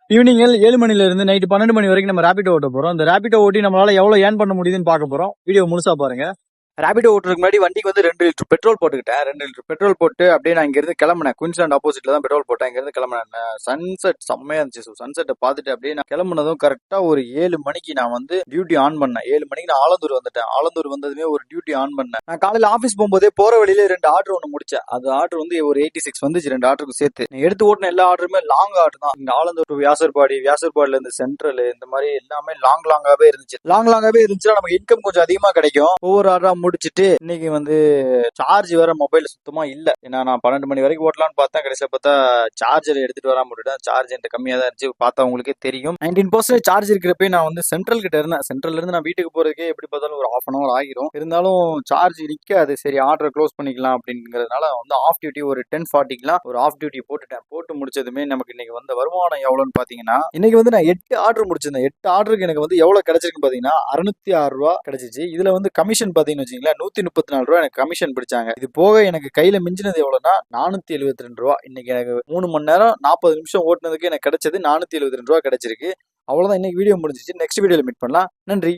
Evening 7 மணில இருந்து night 12 மணி வரைக்கும் நம்ம ரேபிடோ ஓட்ட போறோம். இந்த ரேபிடோ ஓட்டி நம்மளால எவ்வளவு ஏர்ன் பண்ண முடியுதுன்னு பார்க்க போறோம். வீடியோ முழுசா பாருங்க. ரேபிடோ ஓட்டுறதுக்கு முன்னாடி வண்டிக்கு வந்து 2 லிட்டர் பெட்ரோல் போட்டுக்கிட்டேன். 2 லிட்டர் பெட்ரோல் போட்டு அப்படியே நான் இங்க இருந்து கிளம்பினேன். குயின்ஸ்லாண்ட் ஆப்போசிட்ல தான் பெட்ரோல் போட்டேன். இங்க இருந்து கிளம்பினேன். சன்செட் செம்மையா இருந்துச்சு. சன்செட்டை பார்த்துட்டு அப்படியே நான் கிளம்புனதும் கரெக்டா ஒரு 7 மணிக்கு நான் வந்து டியூட்டி ஆன் பண்ணேன். 7 மணிக்கு நான் ஆலந்தூர் வந்துட்டேன். ஆலந்தூர் வந்ததுமே ஒரு டியூட்டி ஆன் பண்ணேன். நான் காலையில ஆஃபீஸ் போகும்போதே போற வழியில 2 ஆர்டர் ஒன்று முடிச்சேன். அது ஆர்டர் வந்து ஒரு 86 வந்துச்சு. 2 ஆர்டருக்கு சேர்த்து நீ எடுத்து ஓட்டின எல்லா ஆர்டருமே லாங் ஆர்டர் தான். இங்க ஆலந்தூர் டு வியாசர்பாடியில இருந்து சென்ட்ரல் இந்த மாதிரி எல்லாமே லாங்காவே இருந்துச்சு. லாங்காவே இருந்துச்சுன்னா நமக்கு இன்கம் கொஞ்சம் அதிகமா கிடைக்கும். ஒவ்வொரு ஆர்டரா முடிச்சுட்டு இன்னைக்கு வந்து சார்ஜ் வேற மொபைல் சுத்தமா இல்ல. ஏன்னா நான் 12 மணி வரைக்கும் ஓட்டலாம்னு பார்த்தா கடைசியில பார்த்தா சார்ஜர் எடுத்துட்டு வராம விட்டுட்டேன். சார்ஜ் என்கிட்ட கம்மியா தான் இருந்துச்சு. பார்த்தா உங்களுக்கே தெரியும். 19% சார்ஜ் இருக்கிறப்ப நான் வந்து சென்ட்ரல் கிட்ட இருந்தேன். சென்ட்ரல்ல இருந்து நான் வீட்டுக்கு போறதுக்கே எப்படி பார்த்தாலும் ஒரு 1/2 hour ஆகிரும். இருந்தாலும் சார்ஜ் நிக்காது. சரி ஆர்டர் க்ளோஸ் பண்ணிக்கலாம் அப்படிங்கிறதுனால வந்து ஆஃப் டியூட்டி ஒரு 10:40க்குலாம் ஒரு ஆஃப் டியூட்டி போட்டுட்டேன். போட்டு முடிச்சதுமே நமக்கு இன்னைக்கு வந்த வருமானம் எவ்வளவுன்னு பாத்தீங்கன்னா, இன்னைக்கு வந்து நான் 8 ஆர்டர் முடிச்சிருந்தேன். 8 ஆர்டருக்கு எனக்கு வந்து எவ்வளவு கிடைச்சிருக்குன்னு பாத்தீங்கன்னா 606 ரூபா கிடைச்சிச்சு. இதுல வந்து கமிஷன் பாத்தீங்கன்னு வச்சுங்களேன் 134 ரூபா எனக்கு கமிஷன் பிடிச்சாங்க. இது போக எனக்கு கையில மிஞ்சினது எவ்வளவுன்னா 472 ரூபா. இன்னைக்கு எனக்கு 3 மணி நேரம் 40 நிமிஷம் ஓட்டுனதுக்கு எனக்கு கிடைச்சது 472 ரூபா கிடைச்சிருக்கு. அவ்வளவுதான், இன்னைக்கு வீடியோ முடிஞ்சிச்சு. நெக்ஸ்ட் வீடியோல மீட் பண்ணலாம். நன்றி.